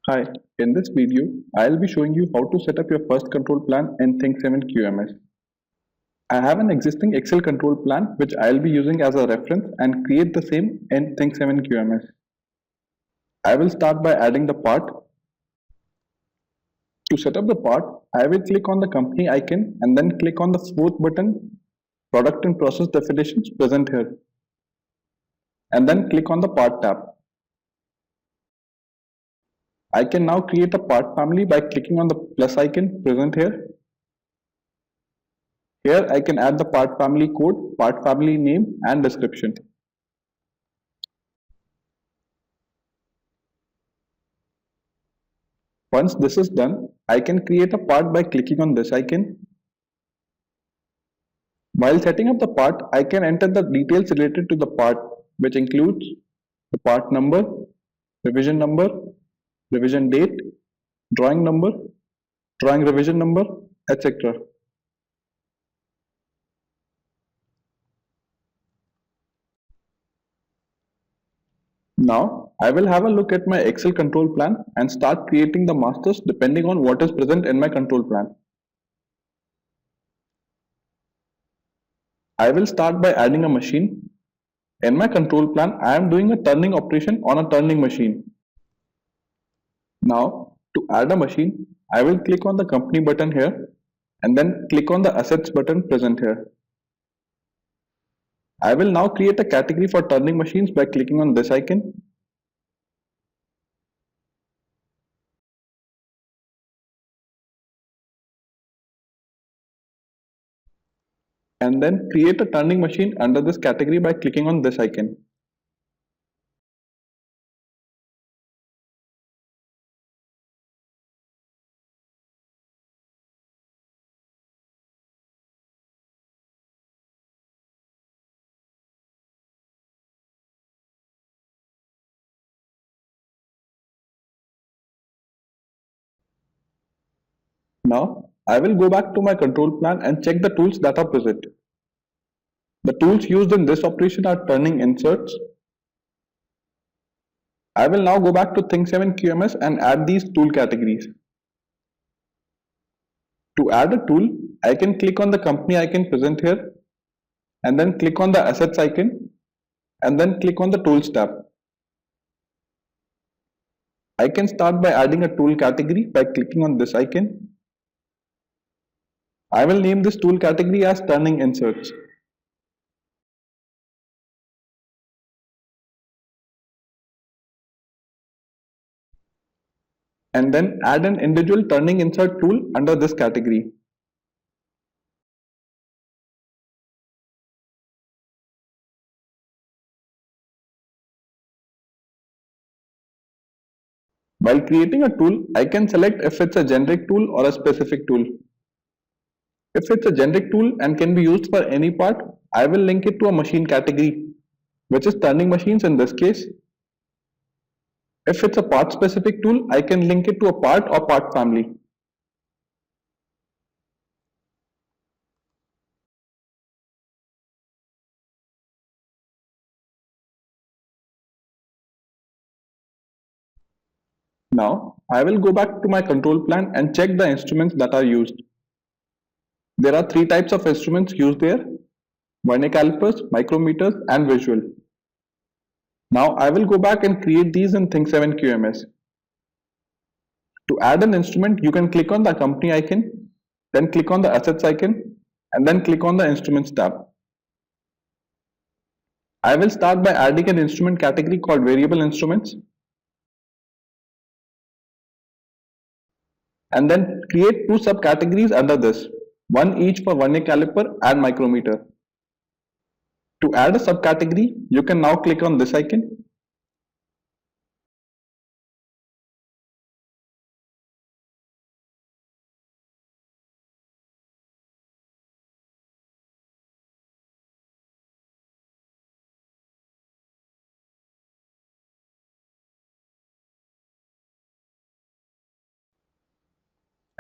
Hi, in this video, I'll be showing you how to set up your first control plan in Think7 QMS. I have an existing Excel control plan which I'll be using as a reference and create the same in Think7 QMS. I will start by adding the part. To set up the part, I will click on the company icon and then click on the fourth button, Product and Process Definitions present here, and then click on the Part tab. I can now create a part family by clicking on the plus icon present here. Here I can add the part family code, part family name and description. Once this is done, I can create a part by clicking on this icon. While setting up the part, I can enter the details related to the part, which includes the part number, revision date, drawing number, drawing revision number, etc. Now, I will have a look at my Excel control plan and start creating the masters depending on what is present in my control plan. I will start by adding a machine. In my control plan, I am doing a turning operation on a turning machine. Now, to add a machine, I will click on the company button here and then click on the assets button present here. I will now create a category for turning machines by clicking on this icon. And then create a turning machine under this category by clicking on this icon. Now, I will go back to my control plan and check the tools that are present. The tools used in this operation are turning inserts. I will now go back to Think7 QMS and add these tool categories. To add a tool, I can click on the company icon present here and then click on the assets icon and then click on the tools tab. I can start by adding a tool category by clicking on this icon. I will name this tool category as turning inserts. And then add an individual turning insert tool under this category. While creating a tool, I can select if it's a generic tool or a specific tool. If it's a generic tool and can be used for any part, I will link it to a machine category, which is turning machines in this case. If it's a part specific tool, I can link it to a part or part family. Now, I will go back to my control plan and check the instruments that are used. There are three types of instruments used there: vernier calipers, micrometers, and visual. Now I will go back and create these in Think7 QMS. To add an instrument, you can click on the company icon, then click on the assets icon, and then click on the instruments tab. I will start by adding an instrument category called variable instruments, and then create two subcategories under this, one each for vernier caliper and micrometer. To add a subcategory, you can now click on this icon.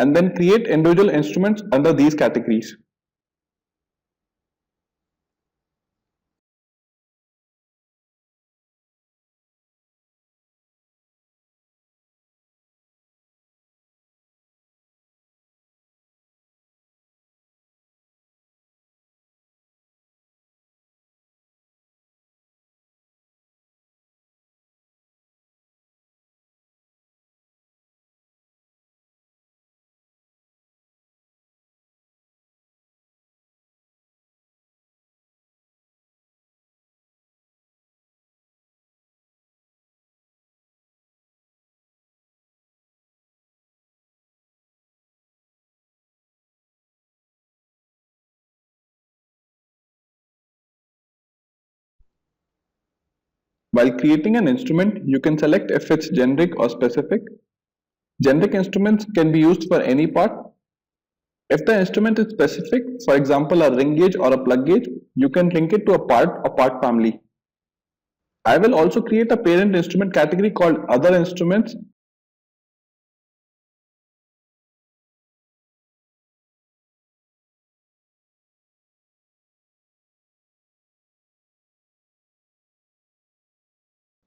And then create individual instruments under these categories. While creating an instrument, you can select if it's generic or specific. Generic instruments can be used for any part. If the instrument is specific, for example a ring gauge or a plug gauge, you can link it to a part or part family. I will also create a parent instrument category called Other Instruments.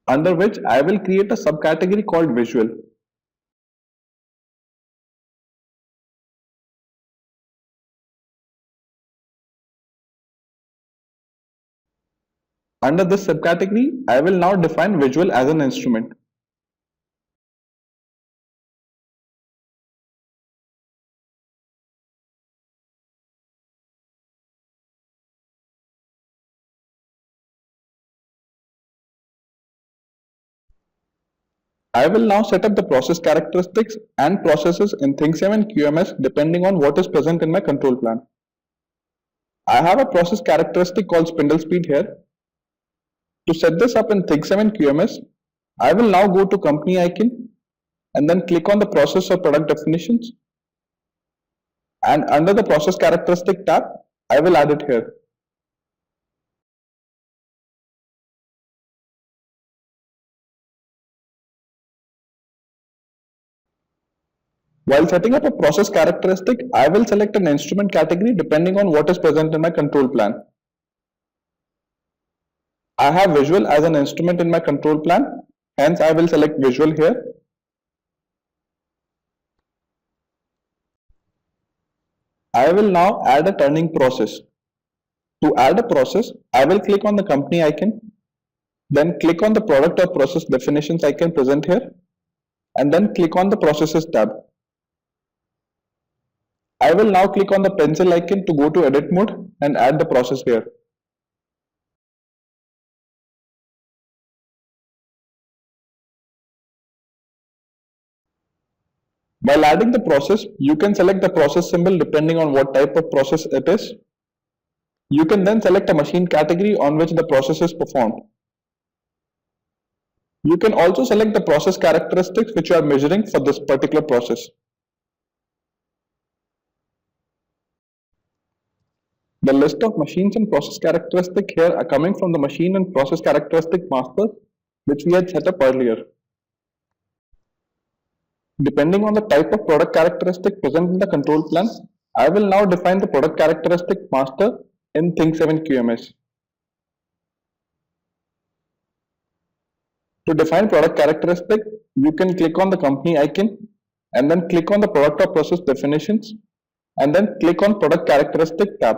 Under which I will create a subcategory called Visual. Under this subcategory, I will now define Visual as an instrument. I will now set up the process characteristics and processes in Think7 QMS depending on what is present in my control plan. I have a process characteristic called spindle speed here. To set this up in Think7 QMS, I will now go to company icon and then click on the process or product definitions. And under the process characteristic tab, I will add it here. While setting up a process characteristic, I will select an instrument category depending on what is present in my control plan. I have Visual as an instrument in my control plan, hence I will select Visual here. I will now add a turning process. To add a process, I will click on the company icon, then click on the product or process definitions icon present here, and then click on the processes tab. I will now click on the pencil icon to go to edit mode and add the process here. While adding the process, you can select the process symbol depending on what type of process it is. You can then select a machine category on which the process is performed. You can also select the process characteristics which you are measuring for this particular process. The list of machines and process characteristics here are coming from the machine and process characteristic master which we had set up earlier. Depending on the type of product characteristic present in the control plan, I will now define the product characteristic master in Think7 QMS. To define product characteristic, you can click on the company icon and then click on the product or process definitions and then click on product characteristic tab.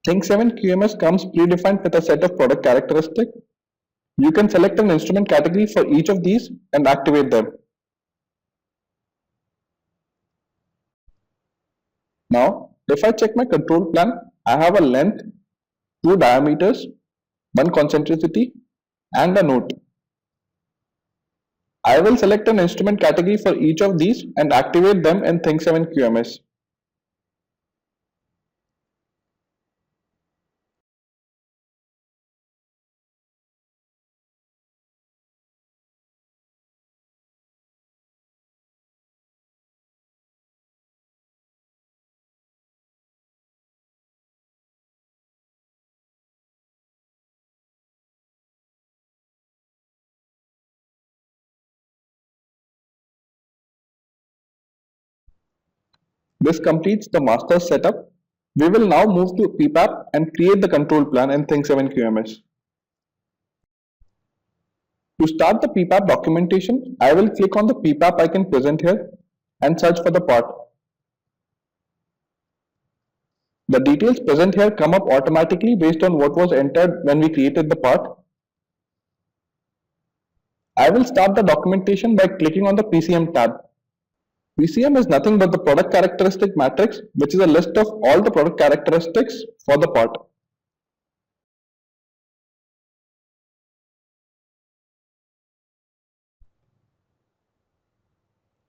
Think7 QMS comes predefined with a set of product characteristics. You can select an instrument category for each of these and activate them. Now, if I check my control plan, I have a length, 2 diameters, 1 concentricity, and a note. I will select an instrument category for each of these and activate them in Think7 QMS. This completes the master setup. We will now move to PPAP and create the control plan in Think7 QMS. To start the PPAP documentation, I will click on the PPAP icon present here and search for the part. The details present here come up automatically based on what was entered when we created the part. I will start the documentation by clicking on the PCM tab. PCM is nothing but the product characteristic matrix, which is a list of all the product characteristics for the part.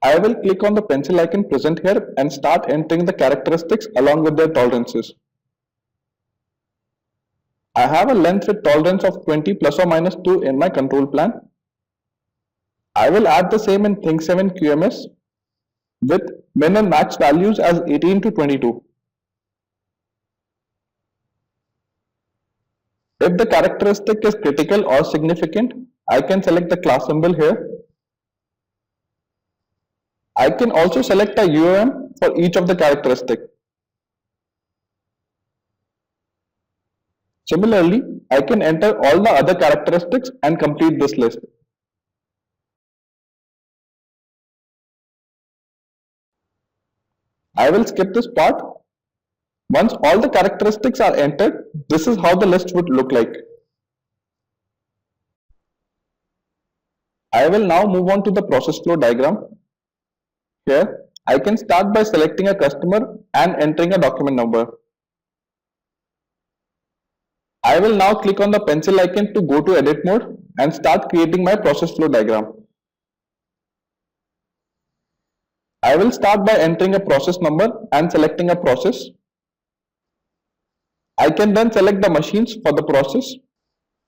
I will click on the pencil icon present here and start entering the characteristics along with their tolerances. I have a length with tolerance of 20 plus or minus 2 in my control plan. I will add the same in Think7 QMS with min and max values as 18 to 22. If the characteristic is critical or significant, I can select the class symbol here. I can also select a UOM for each of the characteristics. Similarly, I can enter all the other characteristics and complete this list. I will skip this part. Once all the characteristics are entered, this is how the list would look like. I will now move on to the process flow diagram. Here, I can start by selecting a customer and entering a document number. I will now click on the pencil icon to go to edit mode and start creating my process flow diagram. I will start by entering a process number and selecting a process. I can then select the machines for the process.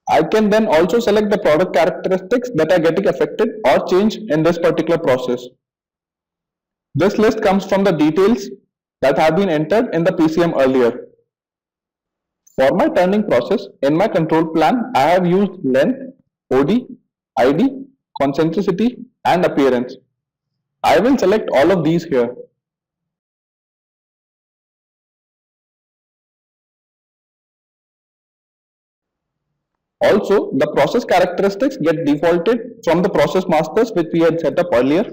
I can then also select the product characteristics that are getting affected or changed in this particular process. This list comes from the details that have been entered in the PCM earlier. For my turning process, in my control plan, I have used length, OD, ID, concentricity and appearance. I will select all of these here. Also, the process characteristics get defaulted from the process masters which we had set up earlier.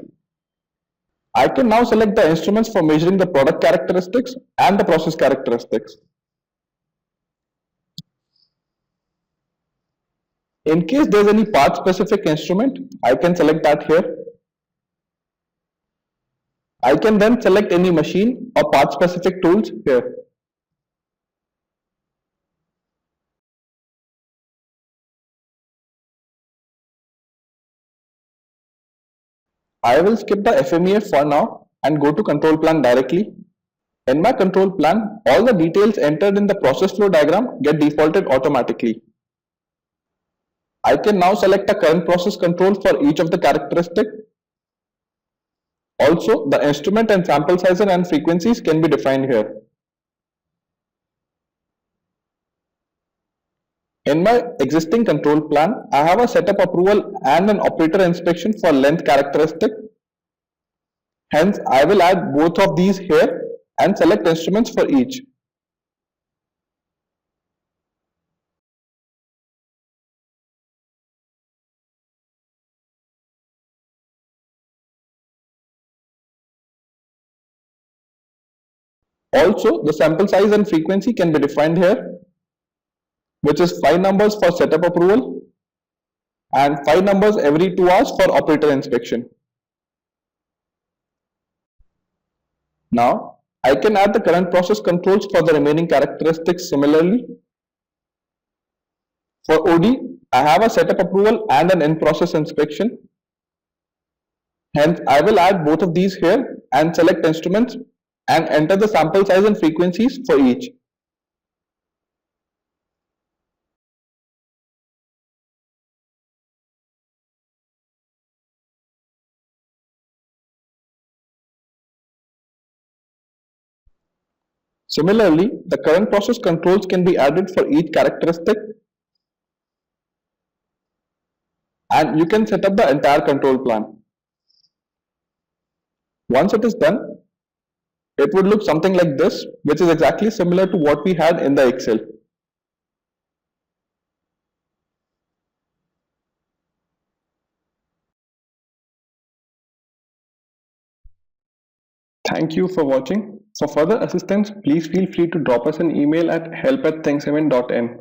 I can now select the instruments for measuring the product characteristics and the process characteristics. In case there is any part specific instrument, I can select that here. I can then select any machine or part specific tools here. I will skip the FMEA for now and go to control plan directly. In my control plan, all the details entered in the process flow diagram get defaulted automatically. I can now select a current process control for each of the characteristics. Also, the instrument and sample size and frequencies can be defined here. In my existing control plan, I have a setup approval and an operator inspection for length characteristic. Hence, I will add both of these here and select instruments for each. Also, the sample size and frequency can be defined here, which is 5 numbers for setup approval and 5 numbers every 2 hours for operator inspection. Now, I can add the current process controls for the remaining characteristics similarly. For OD, I have a setup approval and an in-process inspection. Hence, I will add both of these here and select instruments and enter the sample size and frequencies for each. Similarly, the current process controls can be added for each characteristic and you can set up the entire control plan. Once it is done, it would look something like this, which is exactly similar to what we had in the Excel. Thank you for watching. For further assistance, please feel free to drop us an email at help@think7.in.